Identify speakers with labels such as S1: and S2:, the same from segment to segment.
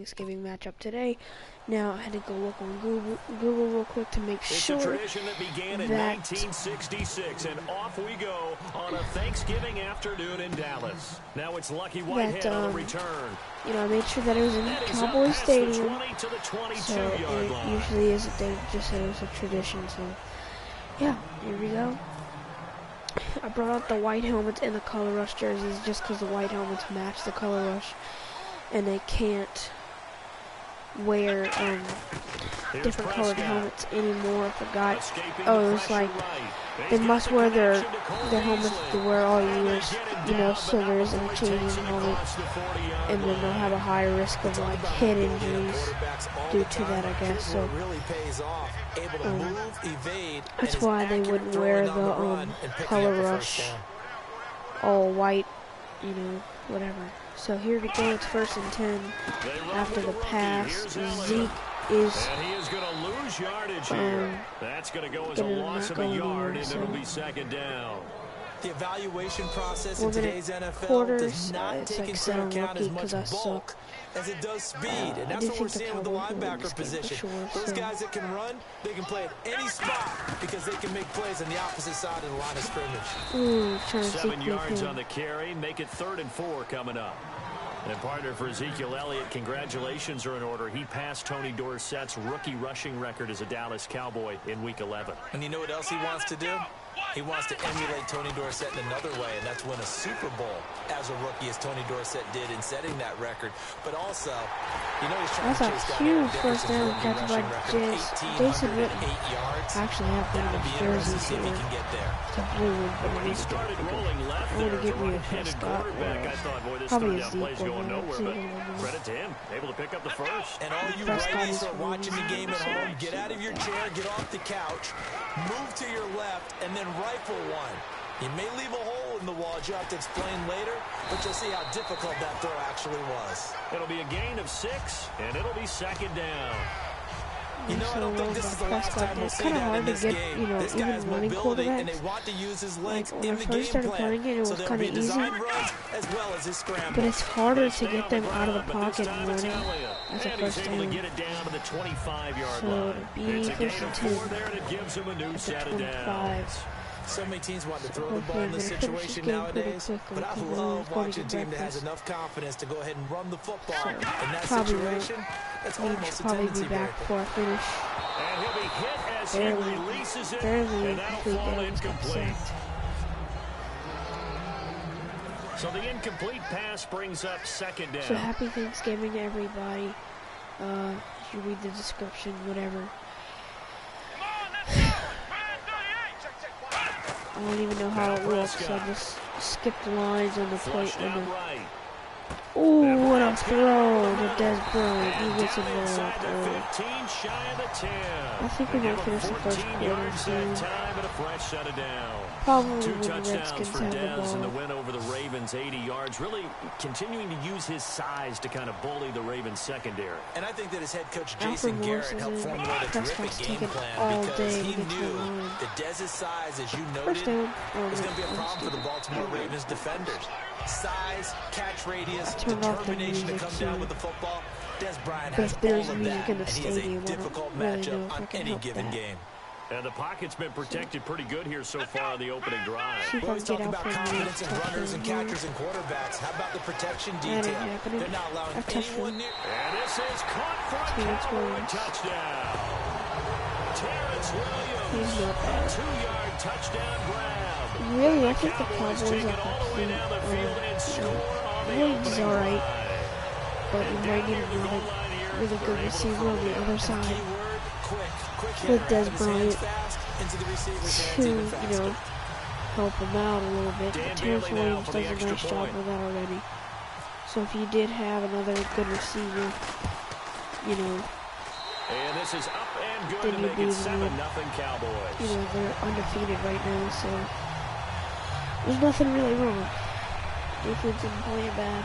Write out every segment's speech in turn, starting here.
S1: Thanksgiving matchup today. Now I had to go look on Google real quick to make sure
S2: It's a tradition that began in 1966, and off we go on a Thanksgiving afternoon in Dallas. Now it's Lucky Whitehead on the return.
S1: You know, I made sure that it was in Cowboys Stadium. So it usually is. They just said it was a tradition. So yeah, here we go. I brought out the white helmets and the color rush jerseys just because the white helmets match the color rush, and they can't wear different colored helmets anymore. I forgot. Oh, it was like they must wear their helmets to wear all years, you know, so there isn't a change in helmet, and then they'll have a higher risk of like head injuries due to that, I guess. So that's why they wouldn't wear the color rush all white, you know, whatever. So here we go, it's 1st and 10 after the pass. Zeke is
S2: going to lose yardage here. That's going to go as a loss of a yard, and it'll be second down.
S3: The evaluation process in today's NFL does not take into account as much bulk as it does speed, and that's what we're seeing with the linebacker position. Those guys that can run, they can play at any spot because they can make plays on the opposite side of the line of scrimmage.
S2: 7 yards on the carry, make it 3rd and 4 coming up. And partner for Ezekiel Elliott, congratulations are in order. He passed Tony Dorsett's rookie rushing record as a Dallas Cowboy in Week 11.
S3: And you know what else he wants to do? He wants to emulate Tony Dorsett in another way, and that's win a Super Bowl as a rookie, as Tony Dorsett did in setting that record. But also, you know, he's trying to chase down
S1: huge first down catch by Jason Witten. Actually, I have one of his jerseys here. It's a blue one, but
S2: when he started rolling left,
S1: I want to get me a
S2: Prescott. I thought, boy, this third down play's going nowhere, but credit to him, able to pick up the first.
S3: And all you righties who are watching the game at home, get out of your chair, get off the couch, move to your left, and then rifle one. You may leave a hole in the wall, as you have to explain later, but you'll see how difficult that throw actually was.
S2: It'll be a gain of 6, and it'll be second down.
S3: You know, I don't think this is the last time we'll see that in this game.
S1: You know,
S3: this guy has
S1: even
S3: mobility, and they want to use his legs in the game plan.
S1: So there'll be
S3: design runs as well as his scramble.
S1: But it's harder to get them out of the pocket running as a first down.
S2: Get it down to the 25-yard
S1: line. So it'll be 1st and 2
S2: there, and it gives him a new set of
S1: 25.
S3: So many teams want to throw the ball in this situation nowadays, but I love watching a team that has enough confidence to go ahead and run the football.
S1: So
S3: in that situation, that's almost a tendency
S1: be back before I finish.
S2: And he'll be hit as he releases it, and that'll fall incomplete. So the incomplete pass brings up second down.
S1: So happy Thanksgiving to everybody. If you read the description, whatever. I don't even know how it works, so I just skipped lines on the plate. Ooh, what a throw to Des Bryant. He gets involved. I think we might finish the first quarter soon. Probably when the Redskins have the ball.
S2: And the win over the Ravens, 80 yards, really continuing to use his size to kind of bully the Ravens secondary.
S3: And I think that his head coach Jason Garrett helped formulate a terrific game plan because he knew that Dez's size, as you noted, was going to be a problem for the Baltimore Ravens defenders. Size, catch radius, determination to come down with the football. Des Bryant has all of that, and he is a difficult matchup on any given game.
S2: And the pocket's been protected pretty good here so far on the opening drive.
S3: We always talk about confidence in runners and catchers and quarterbacks. How about the protection detail? They're not allowing anyone near.
S2: And this is caught for a Cowboy touchdown. Terrence Williams, a 2-yard touchdown grab.
S1: Really, I think the Cowboys Williams is alright, but you might need another really good receiver on the other side with Des Bryant to, you know, help him out a little bit. But Terrence Williams does a nice job with that already. So if you did have another good receiver, you know,
S2: and this is up and good to make it 7-0 Cowboys.
S1: You know, they're undefeated right now, so there's nothing really wrong. Defense isn't playing bad,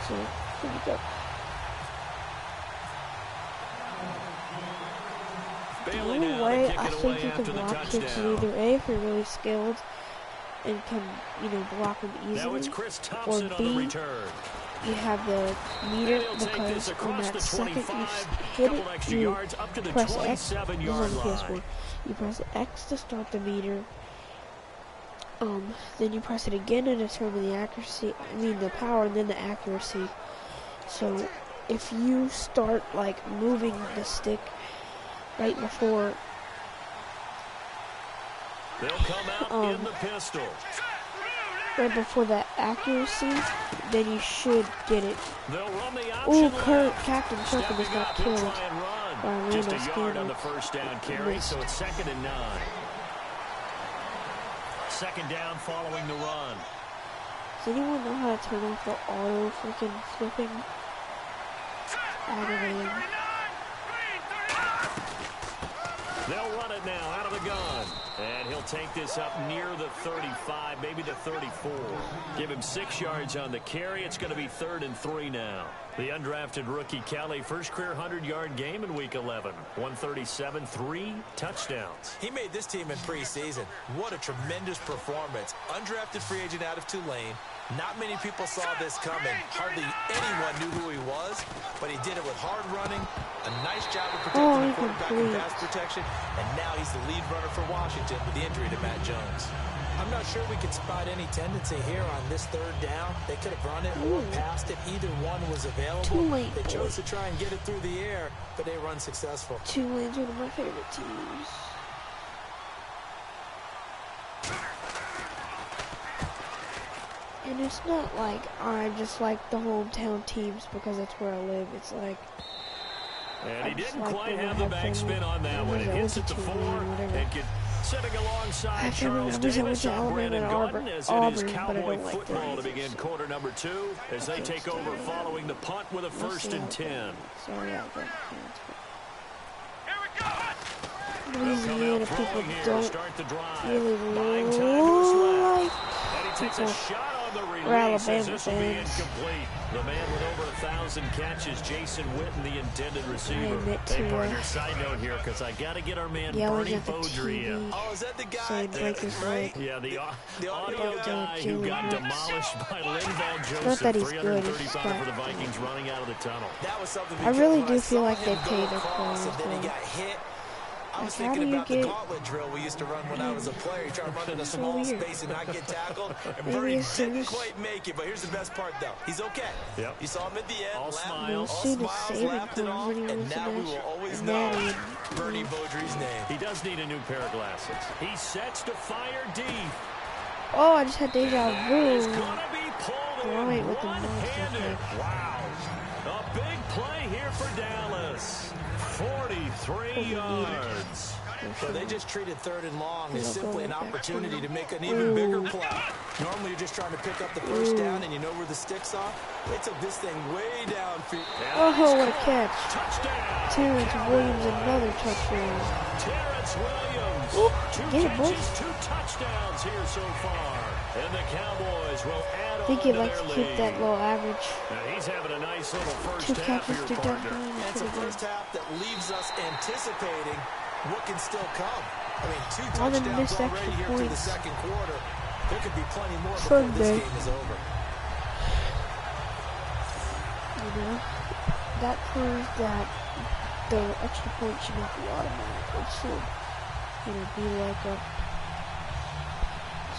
S1: so here we go. The only way I think you can block kicks is either A, if you're really skilled and can, you know, block them easily, or B, you have the meter, because on that second you hit it, you press X. This is on the PS4. You press X to start the meter. Then you press it again to determine the accuracy. The power, and then the accuracy. So if you start like moving the stick right before,
S2: they'll come out in the pistol.
S1: Right before that accuracy, then you should get it.
S2: Ooh,
S1: Captain Kirk just got killed by a
S2: just a
S1: random
S2: yard on the first down carry, so it's 2nd and 9. 2nd down following the run.
S1: Does anyone know how to turn off the auto freaking flipping? Aggravating.
S2: They'll run it now out of the gun. And he'll take this up near the 35, maybe the 34. Give him 6 yards on the carry. It's going to be 3rd and 3 now. The undrafted rookie Kelly, first career 100-yard game in Week 11. 137, 3 touchdowns.
S3: He made this team in preseason. What a tremendous performance. Undrafted free agent out of Tulane. Not many people saw this coming. Hardly anyone knew who he was, but he did it with hard running, a nice job of protecting the quarterback and pass protection, and now he's the lead runner for Washington with the injury to Matt Jones. I'm not sure we could spot any tendency here on this 3rd down. They could have run it or passed it. Either one was available. They chose to try and get it through the air, but they were unsuccessful.
S1: Tulane's one of my favorite teams. And it's not like I just like the hometown teams because that's where I live. It's like,
S2: and he didn't quite have the backspin on that one. It hits at the 4 and get sitting alongside Charles Davis on Brandon Gordon as it is Cowboy football to begin quarter number 2 as they take over following the punt with a 1st and 10.
S1: Sorry, Louisiana people don't really like people. Or Alabama fans.
S2: The man with over 1,000 catches, Jason Witten, the intended receiver. Hey, partner, side note here, because I got to get our man Bernie Beaudry in.
S3: Oh, is that the guy?
S1: So break his leg.
S2: Yeah, the audio guy who got demolished by Linval Joseph.
S1: Not that he's good,
S2: 335 for the Vikings running out of the tunnel.
S3: That was something
S1: I really do feel like they paid their players.
S3: And then he got hit. I was thinking about the gauntlet drill we used to run when I was a player. You try to run in a small space and not get tackled. And Bernie didn't quite make it, but here's the best part, though. He's okay.
S2: Yep.
S3: You saw him at the end.
S2: All smiles.
S3: Laughed it off. And now we will always know Bernie Beaudry's name.
S2: He does need a new pair of glasses. He sets to fire deep.
S1: Oh, I just had deja vu.
S2: It's gonna be pulled in
S1: with the
S2: one-handed. Wow. A big play here for Dallas. 43 yards.
S3: So they just treated 3rd and long as simply an opportunity to make an even bigger play. Normally you're just trying to pick up the 1st down and you know where the sticks are. They took this thing way downfield.
S1: Oh, what a catch.
S2: Touchdown.
S1: Terrence Williams, another touchdown.
S2: Terrence Williams.
S1: Get it, boys.
S2: 2 touchdowns here so far. And the Cowboys will add
S1: I think
S2: on
S1: he'd
S2: to
S1: like
S2: their
S1: to keep
S2: lead.
S1: that low average.
S2: Now he's having a nice little first
S1: 2
S2: half
S1: catches,
S2: here,
S1: 2
S2: partner.
S1: touchdowns.
S3: It's a first half that leaves us anticipating what can still come. I mean, 2
S1: All the
S3: touchdowns
S1: missed
S3: already
S1: extra
S3: here through the
S1: points.
S3: 2nd quarter. There could be plenty more before this game is over.
S1: You know, that proves that the extra point should not be automatic. It should, be like a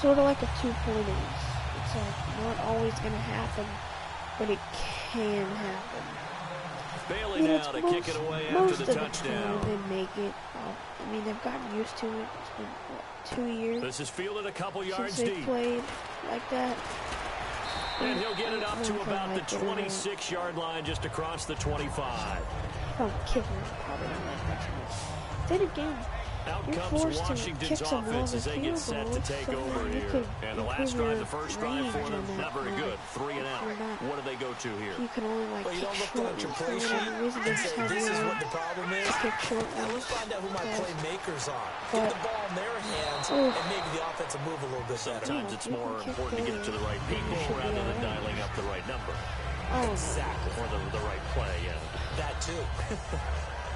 S1: sort of like a 2-pointers. It's like not always going to happen, but it can happen.
S2: Bailey now to kick it away after the touchdown.
S1: They make it. They've gotten used to it. It's been, what, 2 years?
S2: This is fielded a couple yards
S1: since they
S2: deep.
S1: played like that.
S2: And he'll get it up to about the 26-yard line just across the 25.
S1: From kicker, probably not like that too much. Then again,
S2: Out
S1: you're
S2: comes
S1: forced
S2: Washington's
S1: to kick some
S2: offense as
S1: long
S2: they get set to take over here. And the last drive, the first drive for them, not very good. 3 and out. What do they go to here?
S1: You can only
S3: Well, you
S1: kick
S3: don't look
S1: short
S3: at your
S1: ones
S3: play
S1: for
S3: sheet
S1: whatever reason. They
S3: and
S1: just
S3: say,
S1: have
S3: this is
S1: you
S3: what the problem is.
S1: kick short
S3: Now let's
S1: ones.
S3: find out who my
S1: But-
S3: playmakers are.
S1: but-
S3: Get the ball in their hands, and maybe the offense will move a little bit better.
S2: Sometimes it's more important to get it to the right people rather than dialing up the right number.
S1: Oh,
S3: Exactly.
S2: Or the right play, yeah.
S3: That too.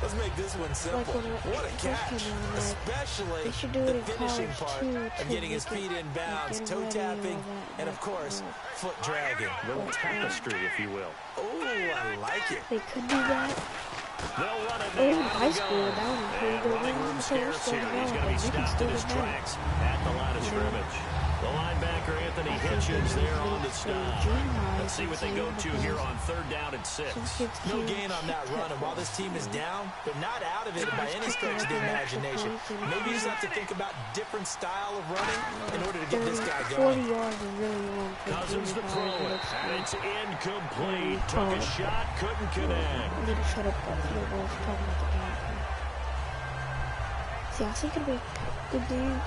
S3: Let's make this one simple. What a catch. Especially the finishing part of getting his feet in bounds, toe tapping, and of course, foot dragging.
S2: A little tapestry, if you will.
S3: Oh, I like it.
S1: They could do that.
S2: They'll run it
S1: In
S2: now.
S1: high school, that was pretty good.
S2: Running room scarce here. He's going to be stopped in his tracks at the line of scrimmage. The linebacker, Anthony Hitchens, there on the stop. Let's see what they go to here on 3rd down and 6.
S3: No gain on that run, and while this team is down, they're not out of it by any stretch of the imagination. Maybe you just have to think about different style of running in order to get this guy going.
S1: 40 yards is really long.
S2: Cousins to throw it, and it's incomplete. Took a shot, couldn't connect.
S1: I need to shut up that field goal for talking about the game. See, I think it'll be a good game.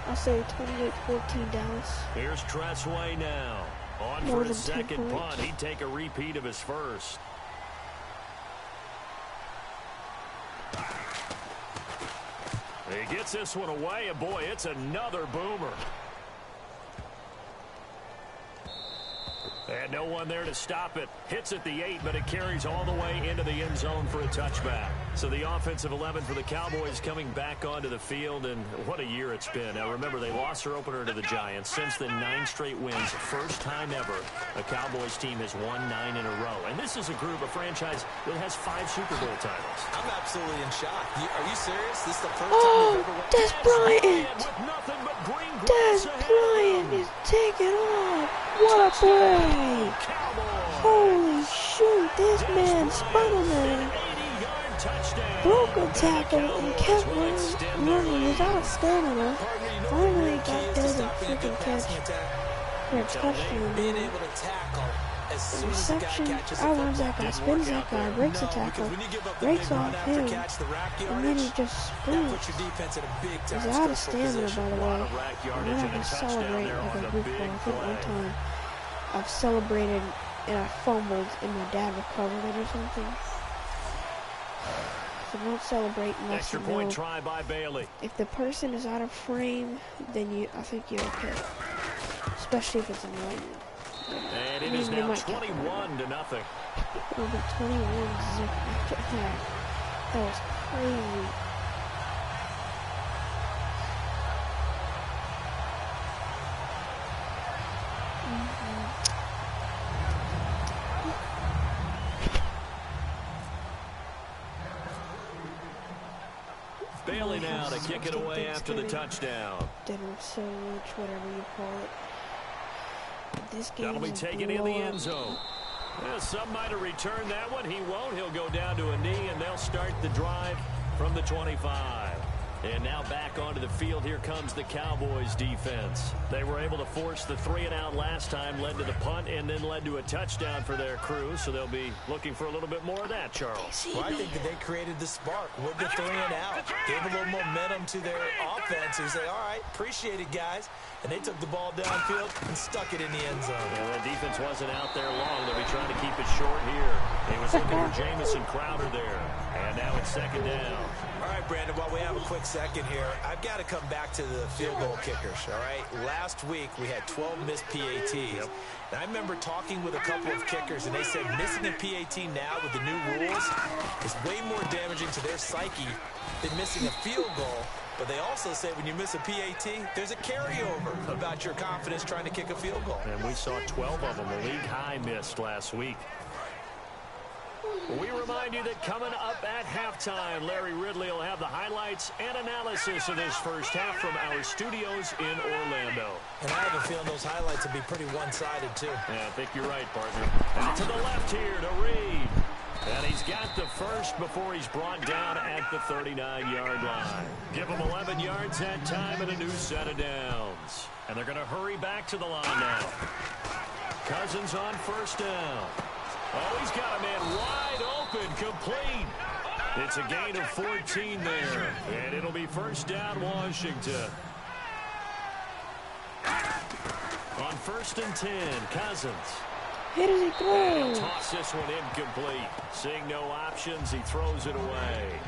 S1: I'll say 28-14 Dallas.
S2: Here's Tressway now. On for his second punt. He'd take a repeat of his first. He gets this one away, and boy, it's another boomer. And no one there to stop it. Hits at the 8, but it carries all the way into the end zone for a touchback. So the offensive 11 for the Cowboys coming back onto the field, and what a year it's been. Now remember, they lost their opener to the Giants. Since then, 9 straight wins. First time ever a Cowboys team has won 9 in a row. And this is a group, a franchise that has 5 Super Bowl titles.
S3: I'm absolutely in shock. Are you serious? This is the first time they've ever won?
S1: Des Bryant!
S2: With nothing but green
S1: Des Bryant is taking off. What a play! Holy shoot, this man spun him there. Broke a tackle and kept running. He's out of stamina. Finally got there to freaking catch for a touchdown.
S3: Being able to tackle as soon as the guy
S1: Reception,
S3: catches the
S1: outruns
S3: football.
S1: that guy, spins that guy, breaks the tackle, breaks off him, and then he just sprints. He's out of stamina, by the way. I'm gonna have to celebrate like a goofball. I think one time I've celebrated and I fumbled and my dad recovered it or something. So don't celebrate unless
S2: Extra
S1: you
S2: point
S1: know.
S2: try by Bailey.
S1: If the person is out of frame, then I think you're okay. Especially if it's a lineman.
S2: And it is now 21-0.
S1: It'll be 21-0 after that. That was crazy.
S2: Bailey now to kick it away after the touchdown.
S1: Dinner sandwich, whatever you call it. This game
S2: That'll be taken in the end zone. Well, some might have returned that one. He won't. He'll go down to a knee, and they'll start the drive from the 25. And now back onto the field. Here comes the Cowboys defense. They were able to force the 3-and-out last time, led to the punt, and then led to a touchdown for their crew. So they'll be looking for a little bit more of that, Charles.
S3: Well, I think that they created the spark with the 3-and-out. Gave a little momentum to their offense. Who say, all right, appreciate it, guys. And they took the ball downfield and stuck it in the end zone.
S2: Well, the defense wasn't out there long. They'll be trying to keep it short here. He was looking for Jamison Crowder there. And now it's 2nd down.
S3: All right, Brandon, while we have a quick second here, I've got to come back to the field goal kickers, all right? Last week, we had 12 missed PATs. Yep. And I remember talking with a couple of kickers, and they said missing a PAT now with the new rules is way more damaging to their psyche than missing a field goal. But they also say when you miss a PAT, there's a carryover about your confidence trying to kick a field goal.
S2: And we saw 12 of them. The league high missed last week. We remind you that coming up at halftime, Larry Ridley will have the highlights and analysis of this first half from our studios in Orlando.
S3: And I have a feeling those highlights will be pretty one-sided, too.
S2: Yeah, I think you're right, partner. Out to the left here to Reed. And he's got the first before he's brought down at the 39-yard line. Give him 11 yards that time and a new set of downs. And they're going to hurry back to the line now. Cousins on 1st down. Oh, he's got a man wide open, complete. It's a gain of 14 there. And it'll be 1st down, Washington. On 1st and 10, Cousins.
S1: Where does he throw?
S2: He'll toss this one incomplete. Seeing no options, he throws it away.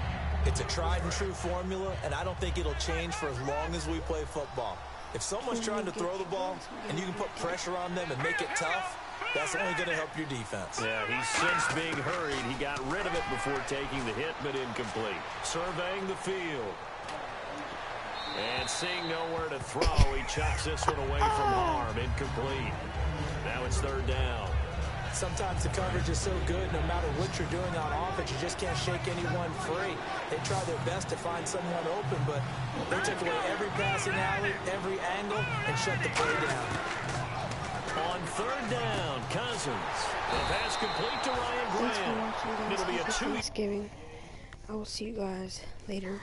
S3: It's a tried and true formula, and I don't think it'll change for as long as we play football. If someone's trying to throw the ball and you can put pressure on them and make it tough, That's only going to help your defense.
S2: Yeah, he's since being hurried. He got rid of it before taking the hit, but incomplete. Surveying the field. And seeing nowhere to throw, he chucks this one away from harm. Incomplete. Now it's third down.
S3: Sometimes the coverage is so good, no matter what you're doing on offense, you just can't shake anyone free. They try their best to find someone open, but they took away every passing alley, every angle, and shut the play down.
S2: On third down, Cousins. The pass complete to Ryan Graham.
S1: Thanks for watching, guys.
S2: It'll be a
S1: Happy Thanksgiving. I will see you guys later.